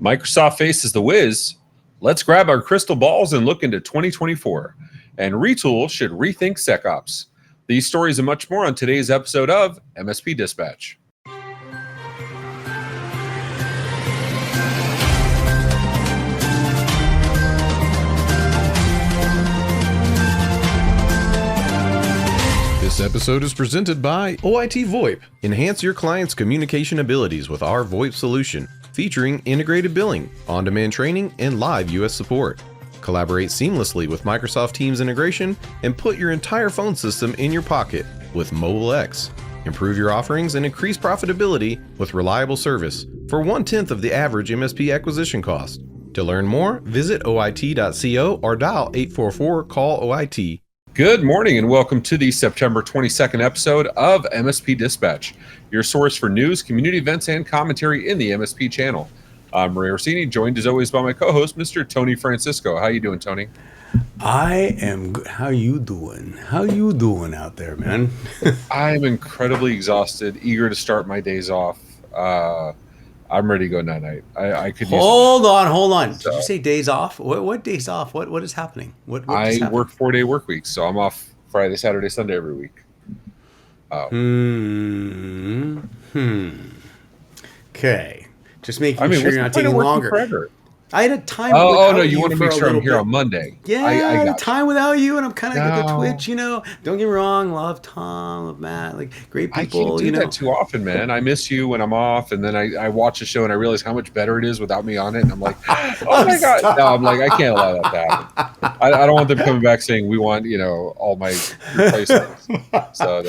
Microsoft faces the whiz. Let's grab our crystal balls and look into 2024. And Retool should rethink SecOps. These stories and much more on today's episode of MSP Dispatch. This episode is presented by OIT VoIP. Enhance your client's communication abilities with our VoIP solution, featuring integrated billing, on-demand training, and live US support. Collaborate seamlessly with Microsoft Teams integration and put your entire phone system in your pocket with Mobile X. Improve your offerings and increase profitability with reliable service for 1/10 of the average MSP acquisition cost. To learn more, visit oit.co or dial 844-CALL-OIT. Good morning and welcome to the September 22nd episode of MSP Dispatch, your source for news, community events, and commentary in the MSP channel. I'm Ray Orsini, joined as always by my co-host, Mr. Tony Francisco. How you doing, Tony? I am good. How you doing? How you doing out there, man? I am incredibly exhausted, eager to start my days off. I'm ready to go night-night. I could use Hold on. Did you say days off? What days off? What is happening? What I work 4-day work weeks, so I'm off Friday, Saturday, Sunday every week. Okay. Just making sure you're not taking longer. Forever? I had a time. No, you want to make sure I'm here on Monday. Yeah, I had time without you, and I'm kind of like a Twitch, Don't get me wrong, love Tom, love Matt, like great people. I can't do that too often, man. I miss you when I'm off, and then I watch the show and I realize how much better it is without me on it, and I'm like, oh my god. No, I'm like, I can't allow that to happen. I don't want them coming back saying we want all my replacements. So.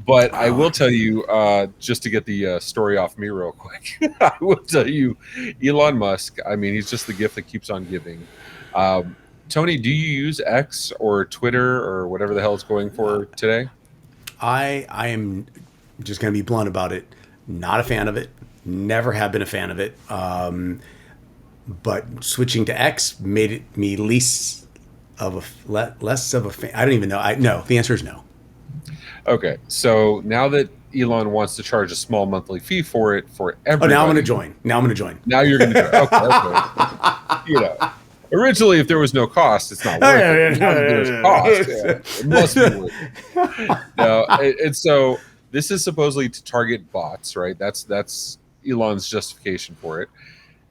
But I will tell you, just to get the story off me real quick, I will tell you, Elon Musk, he's just the gift that keeps on giving. Tony, do you use X or Twitter or whatever the hell it's going for today? I am just going to be blunt about it. Not a fan of it. Never have been a fan of it. But switching to X made it me less of a fan. I don't even know. No, the answer is no. Okay, so now that Elon wants to charge a small monthly fee for it for everybody. Oh, now I'm going to join. Now you're going to join. Okay. Originally, if there was no cost, it's not worth it. Now that there's cost, it must be worth it. No, and so this is supposedly to target bots, right? That's Elon's justification for it.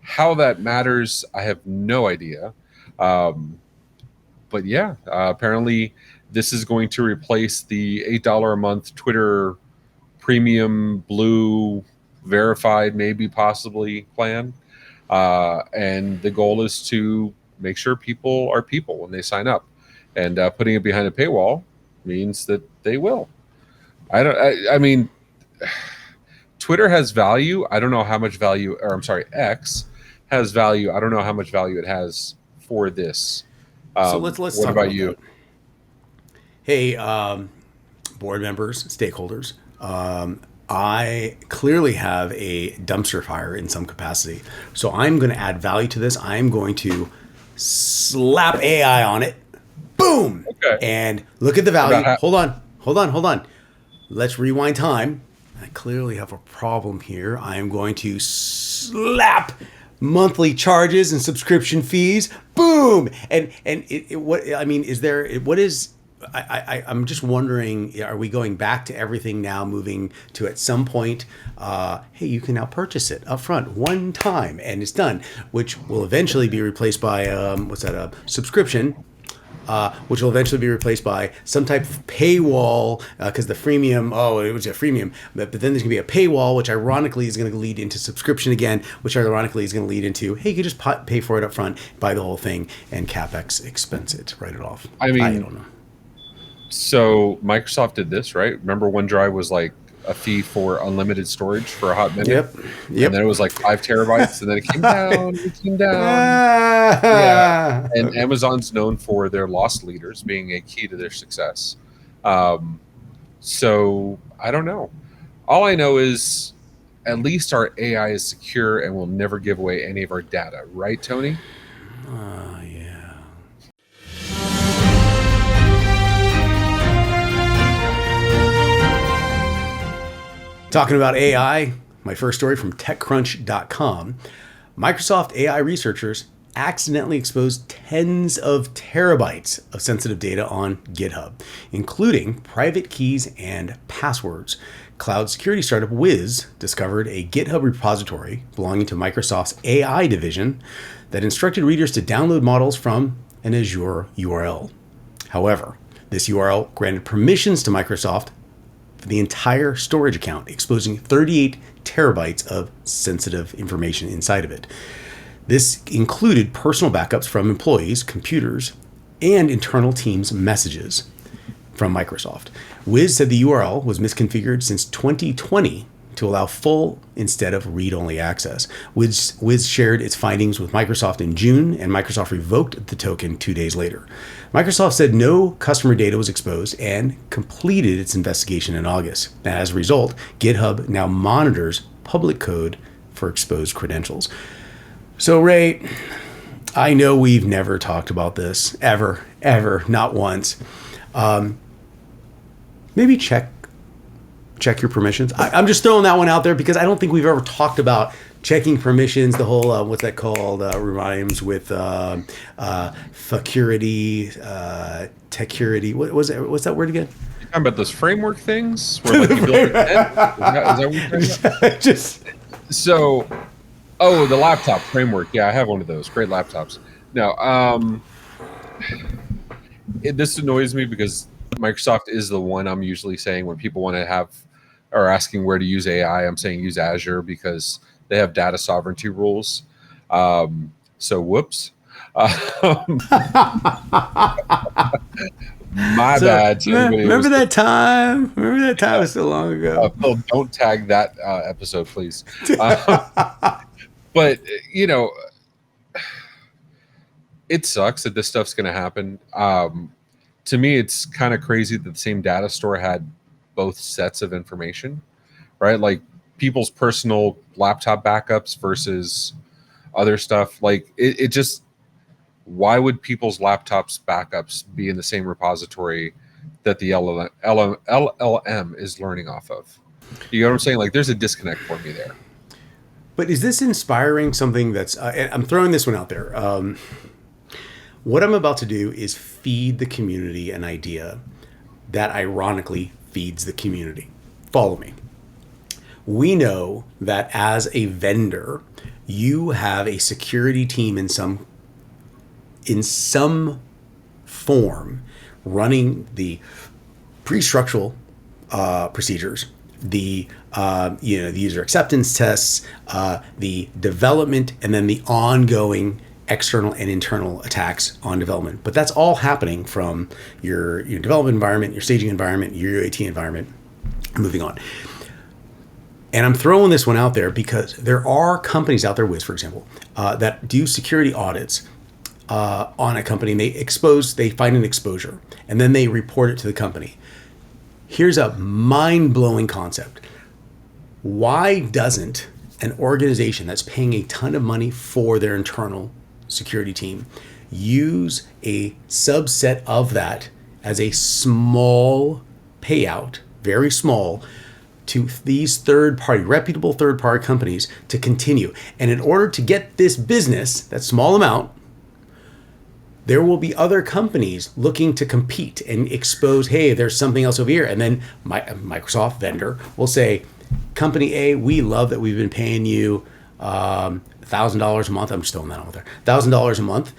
How that matters, I have no idea. But yeah, apparently this is going to replace the $8 a month Twitter premium blue verified, maybe possibly plan. And the goal is to make sure people are people when they sign up. And putting it behind a paywall means that they will. I mean, Twitter has value. I don't know how much value, X has value. I don't know how much value it has for this. So let's what talk about you? That. Hey, board members, stakeholders, I clearly have a dumpster fire in some capacity. So I'm going to add value to this. I'm going to slap AI on it. Boom! Okay. And look at the value. Hold on. Let's rewind time. I clearly have a problem here. I am going to slap monthly charges and subscription fees. Boom! I'm just wondering, are we going back to everything now, moving to at some point, hey, you can now purchase it up front one time and it's done, which will eventually be replaced by, a subscription, which will eventually be replaced by some type of paywall, because the freemium, it was a freemium, but then there's going to be a paywall, which ironically is going to lead into subscription again, which ironically is going to lead into, hey, you can just pay for it up front, buy the whole thing, and CapEx expense it, write it off. I don't know. So Microsoft did this, right? Remember OneDrive was like a fee for unlimited storage for a hot minute? Yep. And then it was like 5 terabytes, and then it came down. Yeah. And Amazon's known for their loss leaders being a key to their success. So I don't know. All I know is at least our AI is secure and will never give away any of our data. Right, Tony? Yeah. Talking about AI, my first story from TechCrunch.com. Microsoft AI researchers accidentally exposed tens of terabytes of sensitive data on GitHub, including private keys and passwords. Cloud security startup Wiz discovered a GitHub repository belonging to Microsoft's AI division that instructed readers to download models from an Azure URL. However, this URL granted permissions to Microsoft for the entire storage account, exposing 38 terabytes of sensitive information inside of it. This included personal backups from employees, computers, and internal teams' messages from Microsoft. Wiz said the URL was misconfigured since 2020 to allow full instead of read-only access. Wiz shared its findings with Microsoft in June, and Microsoft revoked the token 2 days later. Microsoft said no customer data was exposed and completed its investigation in August. As a result, GitHub now monitors public code for exposed credentials. So, Ray, I know we've never talked about this, ever, not once. Maybe check your permissions. I'm just throwing that one out there because I don't think we've ever talked about checking permissions. The whole what's that called? Rhymes with security, techurity. What's that word again? You're talking about those framework things where like you build your head? Is that what you're talking about? Oh, the laptop framework. Yeah, I have one of those. Great laptops. No, this annoys me because Microsoft is the one I'm usually saying when people want to have or asking where to use AI. I'm saying use Azure because they have data sovereignty rules. So whoops. My bad. Remember that time? Remember that time so long ago? Phil, don't tag that episode, please. But, you know, it sucks that this stuff's going to happen. To me, it's kind of crazy that the same data store had both sets of information, right? Like people's personal laptop backups versus other stuff. Like it just, why would people's laptops backups be in the same repository that the LLM is learning off of? You know what I'm saying? Like there's a disconnect for me there. But is this inspiring something that's, I'm throwing this one out there. What I'm about to do is feed the community an idea that ironically feeds the community. Follow me. We know that as a vendor, you have a security team in some form running the pre-structural procedures, the user acceptance tests, the development, and then the ongoing external and internal attacks on development. But that's all happening from your development environment, your staging environment, your UAT environment, moving on. And I'm throwing this one out there because there are companies out there, Wiz, for example, that do security audits on a company, and they find an exposure, and then they report it to the company. Here's a mind-blowing concept. Why doesn't an organization that's paying a ton of money for their internal security team use a subset of that as a small payout, very small, to these reputable third-party companies to continue? And in order to get this business, that small amount, there will be other companies looking to compete and expose, hey, there's something else over here. And then Microsoft vendor will say, company A, we love that we've been paying you $1,000 a month. I'm just throwing that out there. $1,000 a month.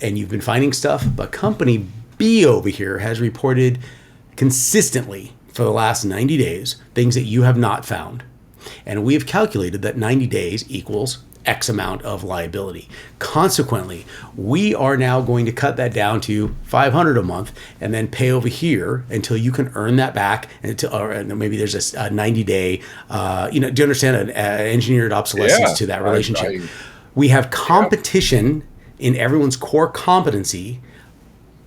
And you've been finding stuff. But company B over here has reported consistently for the last 90 days things that you have not found. And we have calculated that 90 days equals X amount of liability. Consequently, we are now going to cut that down to $500 a month and then pay over here until you can earn that back. Or maybe there's a 90-day, do you understand, an engineered obsolescence to that relationship? We have competition in everyone's core competency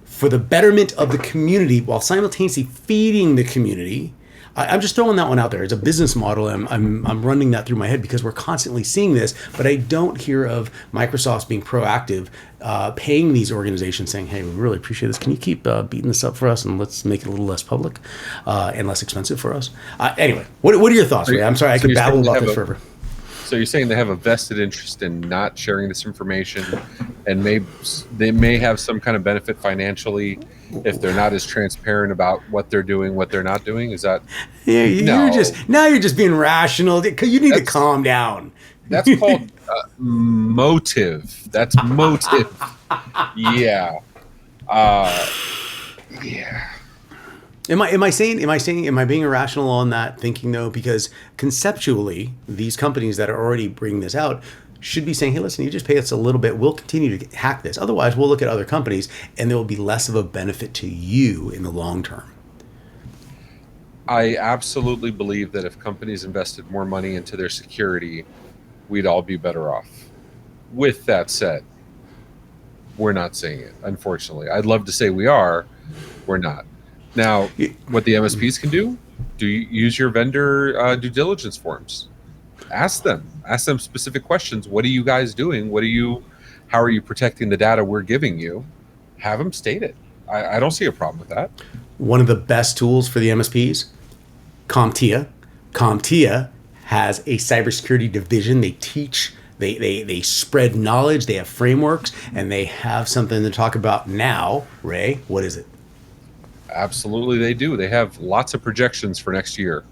for the betterment of the community while simultaneously feeding the community. I'm just throwing that one out there. It's a business model. I'm running that through my head because we're constantly seeing this, but I don't hear of Microsoft being proactive, paying these organizations saying, hey, we really appreciate this. Can you keep beating this up for us and let's make it a little less public and less expensive for us? Anyway, what are your thoughts, Ray? I'm sorry, I could babble about this forever. So you're saying they have a vested interest in not sharing this information, and they may have some kind of benefit financially if they're not as transparent about what they're doing, what they're not doing? Is that You're no? just being rational. You need to That's calm down. that's called motive. That's motive. Yeah. Uh, yeah. Am I being irrational on that thinking though? Because conceptually, these companies that are already bringing this out should be saying, hey, listen, you just pay us a little bit. We'll continue to hack this. Otherwise, we'll look at other companies and there will be less of a benefit to you in the long term. I absolutely believe that if companies invested more money into their security, we'd all be better off. With that said, we're not seeing it, unfortunately. I'd love to say we are. We're not. Now, what the MSPs can do you use your vendor due diligence forms? Ask them specific questions. What are you guys doing? How are you protecting the data we're giving you? Have them state it. I don't see a problem with that. One of the best tools for the MSPs, CompTIA. CompTIA has a cybersecurity division. They teach, they spread knowledge, they have frameworks, and they have something to talk about now. Ray, what is it? Absolutely, they do. They have lots of projections for next year.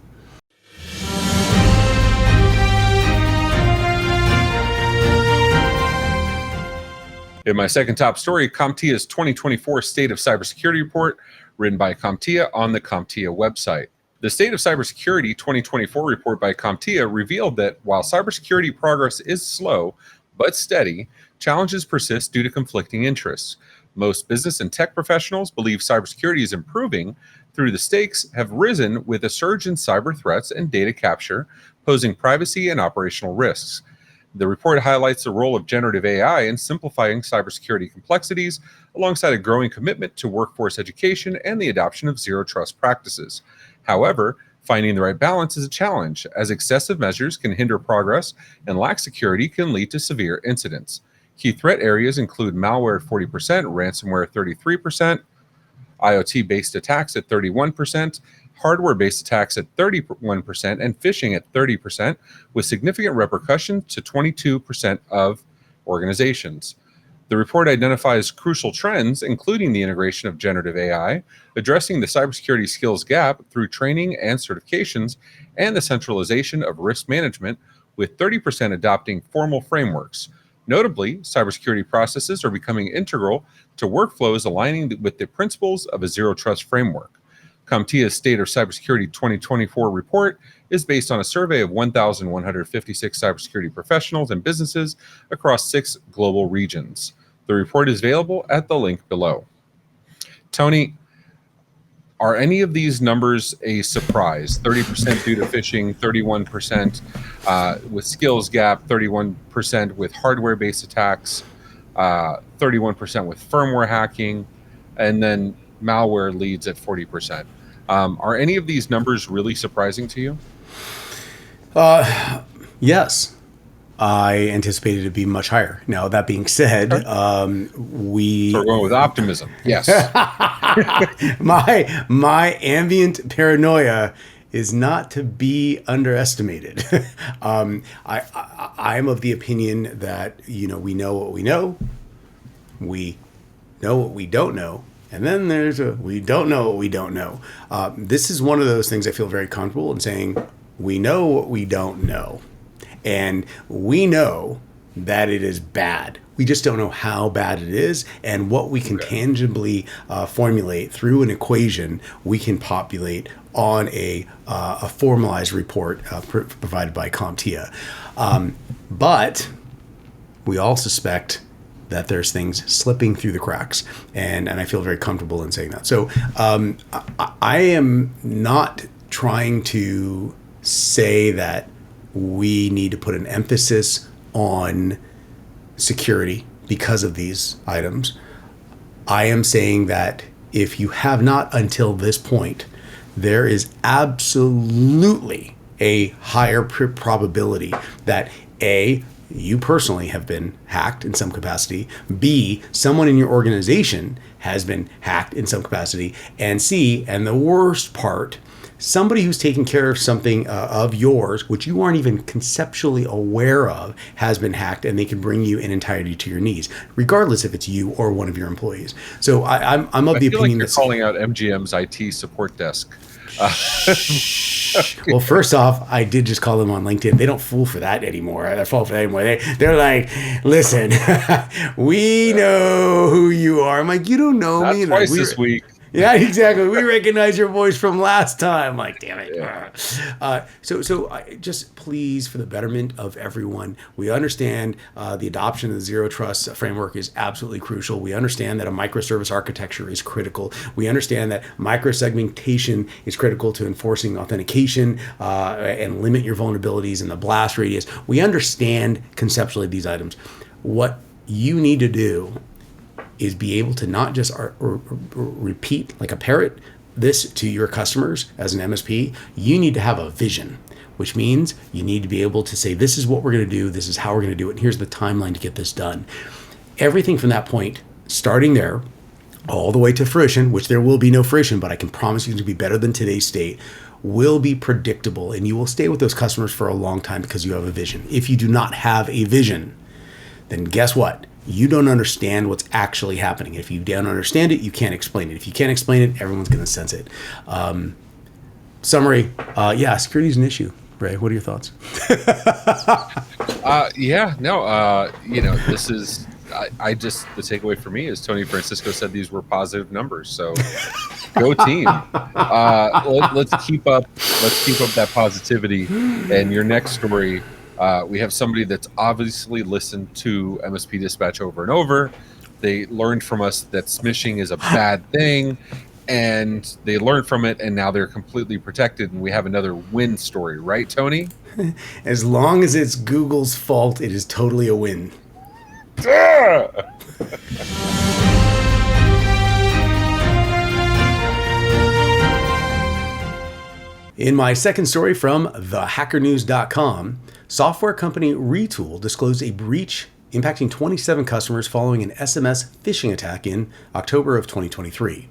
In my second top story, CompTIA's 2024 State of Cybersecurity Report, written by CompTIA on the CompTIA website. The State of Cybersecurity 2024 report by CompTIA revealed that while cybersecurity progress is slow but steady, challenges persist due to conflicting interests. Most business and tech professionals believe cybersecurity is improving through the stakes have risen with a surge in cyber threats and data capture, posing privacy and operational risks. The report highlights the role of generative AI in simplifying cybersecurity complexities, alongside a growing commitment to workforce education and the adoption of zero trust practices. However, finding the right balance is a challenge, as excessive measures can hinder progress and lax security can lead to severe incidents. Key threat areas include malware at 40%, ransomware at 33%, IoT-based attacks at 31%, hardware-based attacks at 31%, and phishing at 30%, with significant repercussions to 22% of organizations. The report identifies crucial trends, including the integration of generative AI, addressing the cybersecurity skills gap through training and certifications, and the centralization of risk management, with 30% adopting formal frameworks. Notably, cybersecurity processes are becoming integral to workflows aligning with the principles of a zero trust framework. CompTIA's State of Cybersecurity 2024 report is based on a survey of 1,156 cybersecurity professionals and businesses across 6 global regions. The report is available at the link below. Tony, are any of these numbers a surprise? 30% due to phishing, 31% with skills gap, 31% with hardware-based attacks, 31% with firmware hacking, and then malware leads at 40%. Are any of these numbers really surprising to you? Yes. I anticipated it to be much higher. Now, that being said, So we're going with optimism. Yes. my ambient paranoia is not to be underestimated. I'm of the opinion that, we know what we know what we don't know, and then there's we don't know what we don't know. This is one of those things I feel very comfortable in saying. We know what we don't know. And we know that it is bad. We just don't know how bad it is, and what we can tangibly formulate through an equation. We can populate on a formalized report provided by CompTIA. But we all suspect that there's things slipping through the cracks, and I feel very comfortable in saying that. So I am not trying to say that we need to put an emphasis on security because of these items. I am saying that if you have not until this point, there is absolutely a higher probability that A, you personally have been hacked in some capacity. B, someone in your organization has been hacked in some capacity. And C, and the worst part, somebody who's taking care of something of yours, which you aren't even conceptually aware of, has been hacked, and they can bring you in entirety to your knees, regardless if it's you or one of your employees. So I'm of the opinion that that calling out MGM's IT support desk. Well, first off, I did just call them on LinkedIn. They don't fool for that anymore. They fall for that anymore. They're like, listen, we know who you are. I'm like, you don't know Not me. Twice like, this week. Yeah, exactly. We recognize your voice from last time. Like, damn it. Yeah. Just please, for the betterment of everyone, we understand the adoption of the Zero Trust framework is absolutely crucial. We understand that a microservice architecture is critical. We understand that microsegmentation is critical to enforcing authentication and limit your vulnerabilities in the blast radius. We understand conceptually these items. What you need to do is be able to not just repeat like a parrot this to your customers as an MSP. You need to have a vision, which means you need to be able to say, this is what we're going to do, this is how we're going to do it, and here's the timeline to get this done. Everything from that point, starting there, all the way to fruition, which there will be no fruition, but I can promise you to be better than today's state, will be predictable, and you will stay with those customers for a long time because you have a vision. If you do not have a vision, then guess what? You don't understand what's actually happening. If you don't understand it, you can't explain it. If you can't explain it, everyone's going to sense it. Summary, security is an issue. Ray, what are your thoughts? This is, I just, the takeaway for me is Tony Francisco said these were positive numbers. So go team. Let's keep up that positivity. And your next story, we have somebody that's obviously listened to MSP Dispatch over and over. They learned from us that smishing is a bad thing, and they learned from it, and now they're completely protected, and we have another win story, right, Tony? As long as it's Google's fault, it is totally a win. In my second story from thehackernews.com, software company Retool disclosed a breach impacting 27 customers following an SMS phishing attack in October of 2023.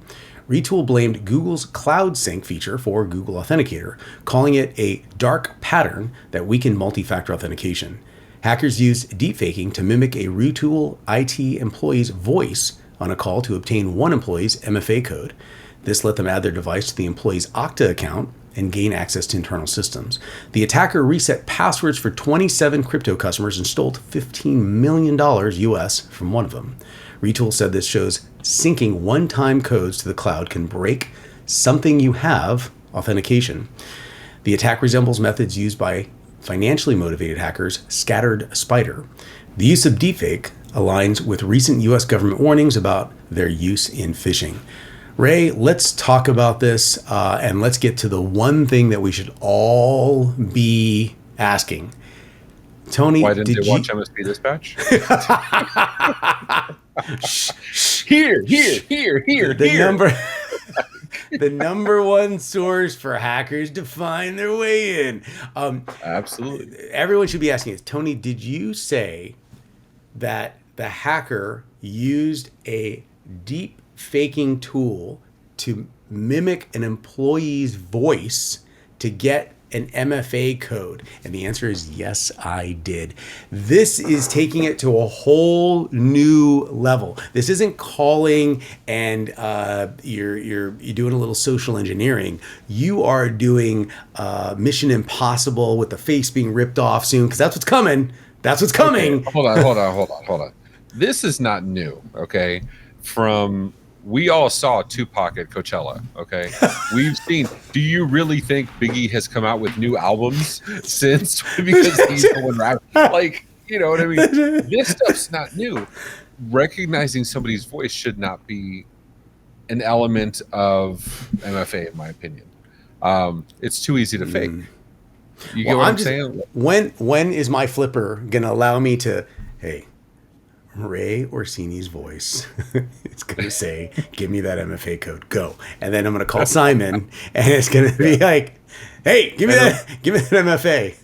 Retool blamed Google's Cloud Sync feature for Google Authenticator, calling it a dark pattern that weakened multi-factor authentication. Hackers used deepfaking to mimic a Retool IT employee's voice on a call to obtain one employee's MFA code. This let them add their device to the employee's Okta account and gain access to internal systems. The attacker reset passwords for 27 crypto customers and stole $15 million US from one of them. Retool said this shows syncing one-time codes to the cloud can break something you have authentication. The attack resembles methods used by financially motivated hackers, Scattered Spider. The use of deepfake aligns with recent US government warnings about their use in phishing. Ray, let's talk about this, and let's get to the one thing that we should all be asking. Tony, why didn't they watch MSP Dispatch? Here. The number one source for hackers to find their way in. Absolutely. Everyone should be asking this. Tony, did you say that the hacker used a deep faking tool to mimic an employee's voice to get an MFA code? And the answer is yes, I did. This is taking it to a whole new level. This isn't calling and you're doing a little social engineering. You are doing Mission Impossible with the face being ripped off soon, because that's what's coming. That's what's coming. Okay, hold on. This is not new, okay? We all saw Tupac at Coachella, okay? We've seen, do you really think Biggie has come out with new albums since? Because he's the one rapping. Like, you know what I mean? This stuff's not new. Recognizing somebody's voice should not be an element of MFA, in my opinion. It's too easy to fake. You get what I'm saying? When is my flipper going to allow me to, hey, Ray Orsini's voice, it's going to say, give me that MFA code, go. And then I'm going to call Simon, and it's going to be like, hey, give me that MFA.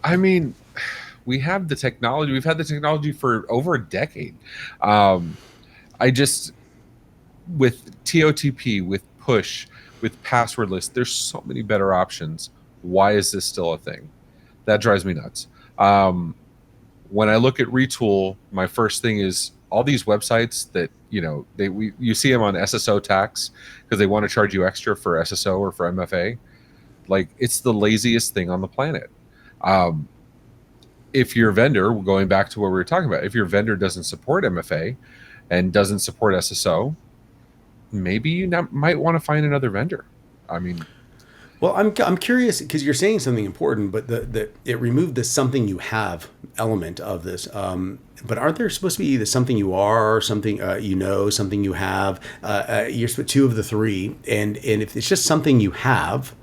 I mean, We have the technology. We've had the technology for over a decade. I just, with TOTP, with push, with passwordless, there's so many better options. Why is this still a thing? That drives me nuts. When I look at Retool, my first thing is all these websites that, you see them on SSO tax because they want to charge you extra for SSO or for MFA. Like, it's the laziest thing on the planet. If your vendor, going back to what we were talking about, if your vendor doesn't support MFA and doesn't support SSO, maybe you might want to find another vendor. I mean, well, I'm curious because you're saying something important, but it removed the something you have element of this. But aren't there supposed to be the something you are, something something you have? You're supposed two of the three, and if it's just something you have,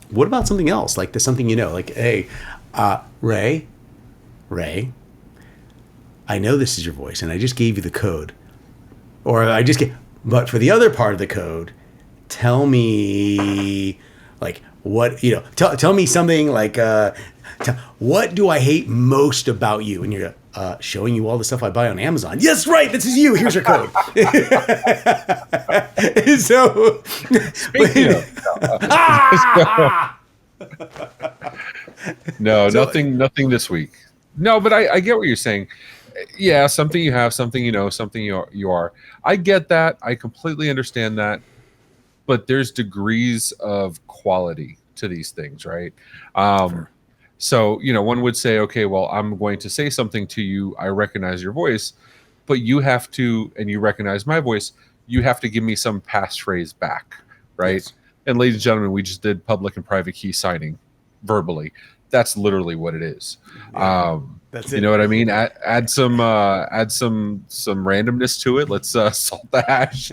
what about something else like the something you know? Like, hey, Ray, I know this is your voice, and I just gave you the code, or but for the other part of the code, tell me, like, what, tell me something like, what do I hate most about you? And you're showing you all the stuff I buy on Amazon. Yes, right. This is you. Here's your code. So, speaking nothing this week. No, but I get what you're saying. Yeah, something you have, something you know, something you are. I get that. I completely understand that. But there's degrees of quality to these things, right? Sure. So, one would say, okay, well, I'm going to say something to you. I recognize your voice, but you have to, and you recognize my voice, you have to give me some passphrase back, right? Yes. And ladies and gentlemen, we just did public and private key signing verbally. That's literally what it is. Yeah. That's it. You know what I mean? Add some randomness to it. Let's salt the hash.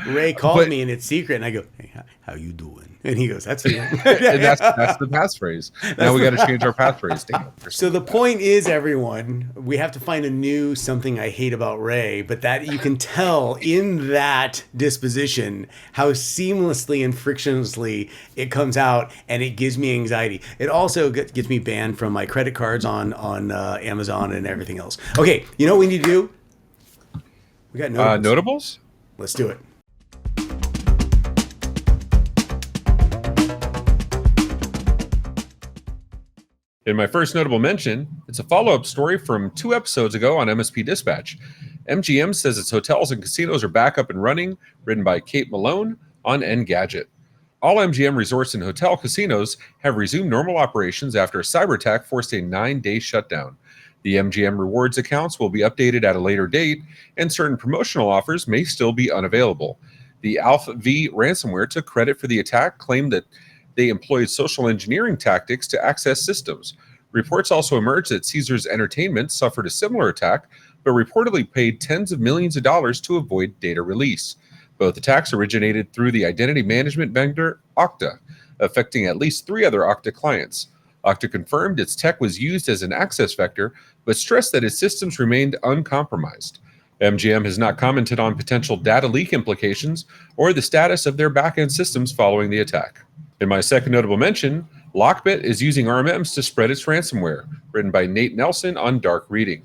Ray calls me and it's secret, and I go, "Hey, how you doing?" And he goes, "That's me." And that's the passphrase. Now we got to change our passphrase. Damn. So the point is, everyone, we have to find a new something I hate about Ray, but that you can tell in that disposition how seamlessly and frictionlessly it comes out, and it gives me anxiety. It also gets me banned from my credit cards on Amazon and everything else. Okay, you know what we need to do? We got notables. Notables? Let's do it. In my first notable mention, it's a follow-up story from 2 episodes ago on MSP Dispatch. MGM says its hotels and casinos are back up and running, written by Kate Malone on Engadget. All MGM resorts and hotel casinos have resumed normal operations after a cyber attack forced a 9-day shutdown. The MGM rewards accounts will be updated at a later date, and certain promotional offers may still be unavailable. The Alpha V ransomware took credit for the attack, claimed that they employed social engineering tactics to access systems. Reports also emerged that Caesars Entertainment suffered a similar attack, but reportedly paid tens of millions of dollars to avoid data release. Both attacks originated through the identity management vendor Okta, affecting at least 3 other Okta clients. Okta confirmed its tech was used as an access vector, but stressed that its systems remained uncompromised. MGM has not commented on potential data leak implications or the status of their backend systems following the attack. In my second notable mention, LockBit is using RMMs to spread its ransomware, written by Nate Nelson on Dark Reading.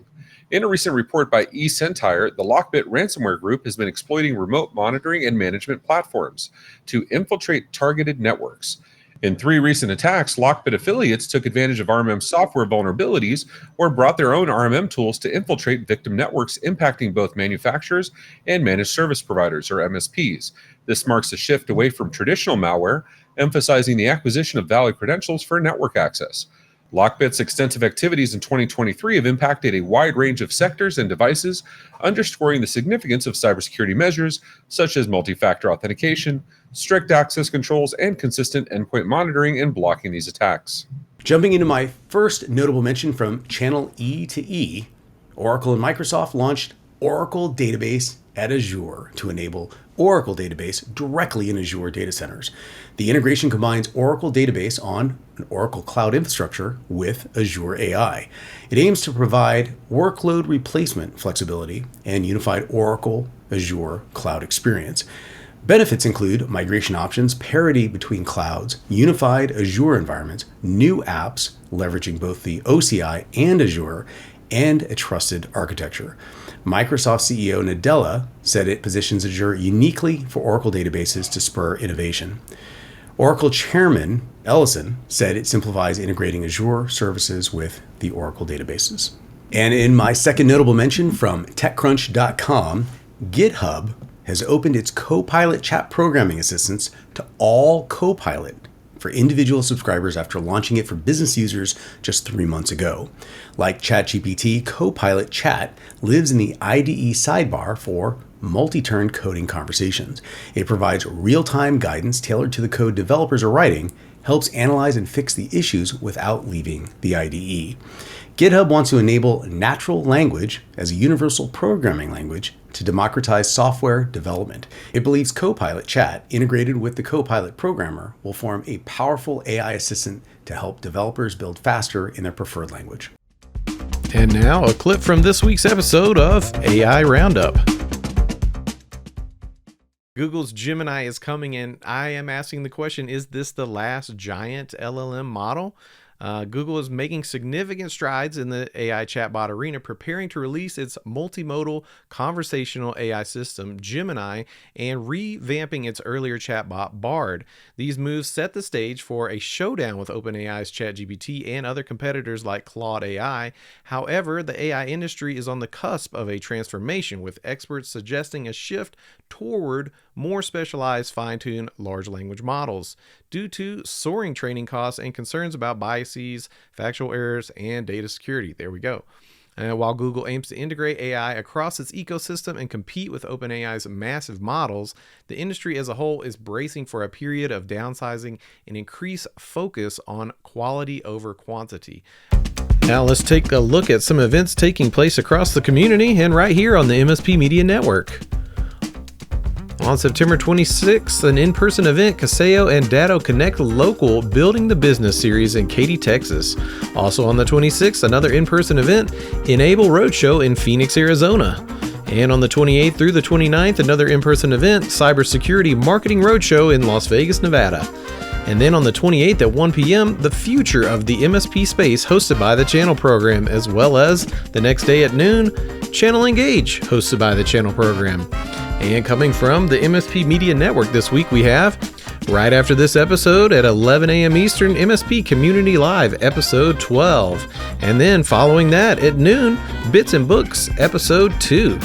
In a recent report by eCentire, the LockBit ransomware group has been exploiting remote monitoring and management platforms to infiltrate targeted networks. In 3 recent attacks, LockBit affiliates took advantage of RMM software vulnerabilities or brought their own RMM tools to infiltrate victim networks, impacting both manufacturers and managed service providers, or MSPs. This marks a shift away from traditional malware, emphasizing the acquisition of valid credentials for network access. LockBit's extensive activities in 2023 have impacted a wide range of sectors and devices, underscoring the significance of cybersecurity measures such as multi-factor authentication, strict access controls, and consistent endpoint monitoring in blocking these attacks. Jumping into my first notable mention from Channel E to E, Oracle and Microsoft launched Oracle Database at Azure to enable Oracle Database directly in Azure data centers. The integration combines Oracle Database on an Oracle Cloud infrastructure with Azure AI. It aims to provide workload replacement flexibility and unified Oracle Azure cloud experience. Benefits include migration options, parity between clouds, unified Azure environments, new apps leveraging both the OCI and Azure, and a trusted architecture. Microsoft CEO Nadella said it positions Azure uniquely for Oracle databases to spur innovation. Oracle Chairman Ellison said it simplifies integrating Azure services with the Oracle databases. And in my second notable mention from TechCrunch.com, GitHub has opened its Copilot Chat programming assistance to all Copilot for individual subscribers after launching it for business users just 3 months ago. Like ChatGPT, Copilot Chat lives in the IDE sidebar for multi-turn coding conversations. It provides real-time guidance tailored to the code developers are writing, helps analyze and fix the issues without leaving the IDE. GitHub wants to enable natural language as a universal programming language to democratize software development. It believes Copilot Chat, integrated with the Copilot programmer, will form a powerful AI assistant to help developers build faster in their preferred language. And now a clip from this week's episode of AI Roundup. Google's Gemini is coming, and I am asking the question, is this the last giant LLM model? Google is making significant strides in the AI chatbot arena, preparing to release its multimodal conversational AI system, Gemini, and revamping its earlier chatbot, Bard. These moves set the stage for a showdown with OpenAI's ChatGPT and other competitors like Claude AI. However, the AI industry is on the cusp of a transformation, with experts suggesting a shift toward more specialized, fine-tuned large language models due to soaring training costs and concerns about biases, factual errors, and data security. There we go. While Google aims to integrate AI across its ecosystem and compete with OpenAI's massive models, the industry as a whole is bracing for a period of downsizing and increased focus on quality over quantity. Now let's take a look at some events taking place across the community and right here on the MSP Media Network. On September 26th, an in-person event, Kaseyo and Datto Connect Local Building the Business series in Katy, Texas. Also on the 26th, another in-person event, Enable Roadshow in Phoenix, Arizona. And on the 28th through the 29th, another in-person event, Cybersecurity Marketing Roadshow in Las Vegas, Nevada. And then on the 28th at 1 p.m., the future of the MSP space hosted by the Channel Program, as well as the next day at noon, Channel Engage hosted by the Channel Program. And coming from the MSP Media Network this week, we have, right after this episode at 11 a.m. Eastern, MSP Community Live, episode 12. And then following that at noon, Bits and Books, episode 2.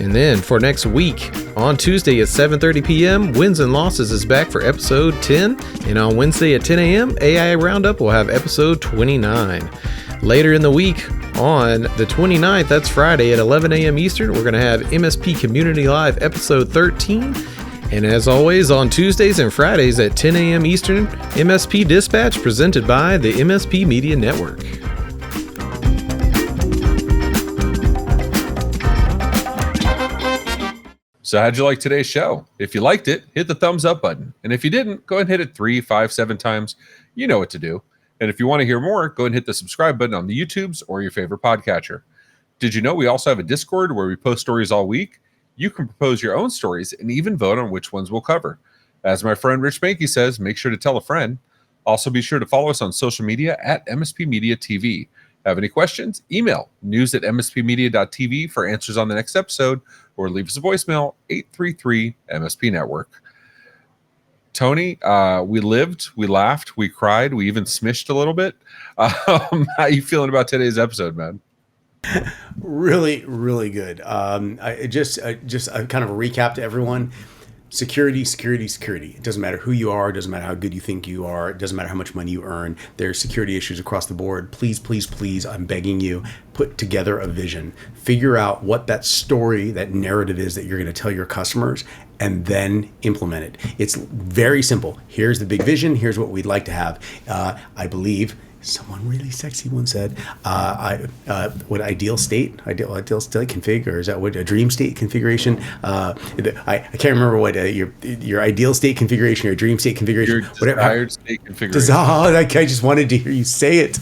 And then for next week, on Tuesday at 7:30 p.m., Wins and Losses is back for episode 10. And on Wednesday at 10 a.m., AI Roundup will have episode 29. Later in the week, on the 29th, that's Friday at 11 a.m. Eastern, we're going to have MSP Community Live episode 13. And as always, on Tuesdays and Fridays at 10 a.m. Eastern, MSP Dispatch presented by the MSP Media Network. So how'd you like today's show? If you liked it, hit the thumbs up button. And if you didn't, go ahead and hit it 3, 5, 7 times. You know what to do. And if you want to hear more, go ahead and hit the subscribe button on the YouTubes or your favorite podcatcher. Did you know we also have a Discord where we post stories all week? You can propose your own stories and even vote on which ones we'll cover. As my friend Rich Banky says, make sure to tell a friend. Also be sure to follow us on social media at MSP Media TV. Have any questions? Email news@mspmedia.tv for answers on the next episode, or leave us a voicemail, 833 MSP Network. Tony, we lived, we laughed, we cried, we even smished a little bit. How you feeling about today's episode, man? Really, really good. I just kind of a recap to everyone. Security, security, security. It doesn't matter who you are. It doesn't matter how good you think you are. It doesn't matter how much money you earn. There's security issues across the board. Please, please, please, I'm begging you, put together a vision. Figure out what that story, that narrative is that you're going to tell your customers, and then implement it. It's very simple. Here's the big vision. Here's what we'd like to have. I believe someone really sexy once said, what ideal state config, or is that what a dream state configuration? I can't remember what your ideal state configuration, your dream state configuration, your desired state configuration. I just wanted to hear you say it.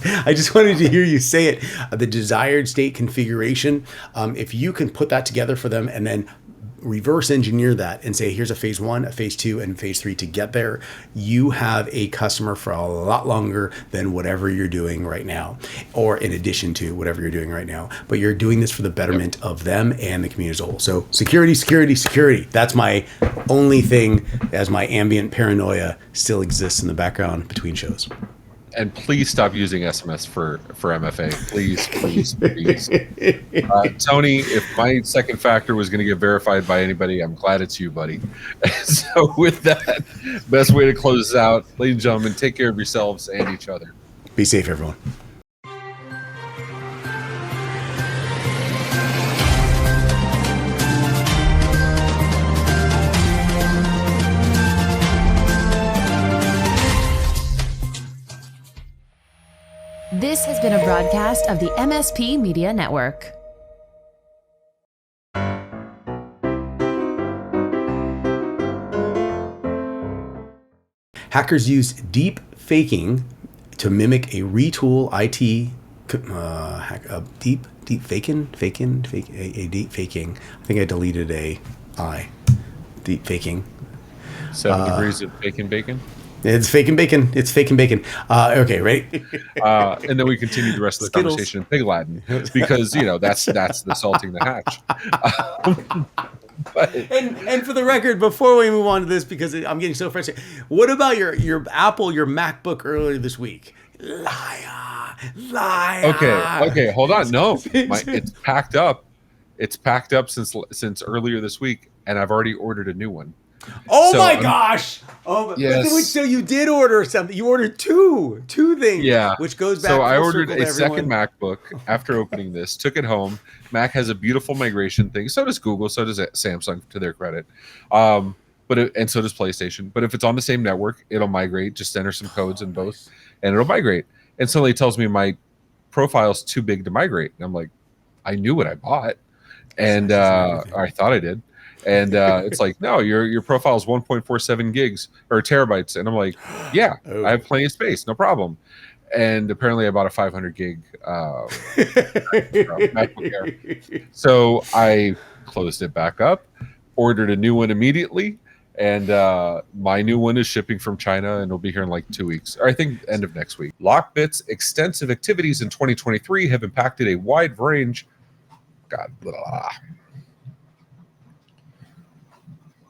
The desired state configuration. If you can put that together for them and then reverse engineer that and say, here's a phase 1, a phase 2, and phase 3 to get there, you have a customer for a lot longer than whatever you're doing right now, or in addition to whatever you're doing right now. But you're doing this for the betterment of them and the community as a whole. So security, security, security. That's my only thing, as my ambient paranoia still exists in the background between shows. And please stop using SMS for MFA. Please, please, please. Tony, if my second factor was going to get verified by anybody, I'm glad it's you, buddy. So with that, best way to close this out, ladies and gentlemen, take care of yourselves and each other. Be safe, everyone. This has been a broadcast of the MSP Media Network. Hackers use deep faking to mimic a Retool IT deep faking. I think I deleted a I. Deep faking. 7 degrees of faking bacon. It's faking bacon. It's faking bacon. Okay, ready? And then we continue the rest of the Skittles. conversation in Pig Latin because that's the salting the hatch. But, and for the record, before we move on to this, because I'm getting so frustrated, what about your Apple, your MacBook earlier this week? Liar. Okay, hold on. No, it's packed up. It's packed up since earlier this week, and I've already ordered a new one. Oh so, my gosh! Oh, yes. So you did order something. You ordered two things. Yeah. Which goes back. So I ordered a second MacBook after opening this. Took it home. Mac has a beautiful migration thing. So does Google. So does Samsung, to their credit. And so does PlayStation. But if it's on the same network, it'll migrate. Just enter some codes in both, and it'll migrate. And suddenly it tells me my profile's too big to migrate. And I'm like, I knew what I bought, and or I thought I did. And it's like, no, your profile is 1.47 gigs or terabytes. And I'm like, yeah, I have plenty of space, no problem. And apparently I bought a 500 gig MacBook Air. So I closed it back up, ordered a new one immediately. And my new one is shipping from China, and it'll be here in like 2 weeks, or I think end of next week. LockBit's extensive activities in 2023 have impacted a wide range. God, blah, blah, blah.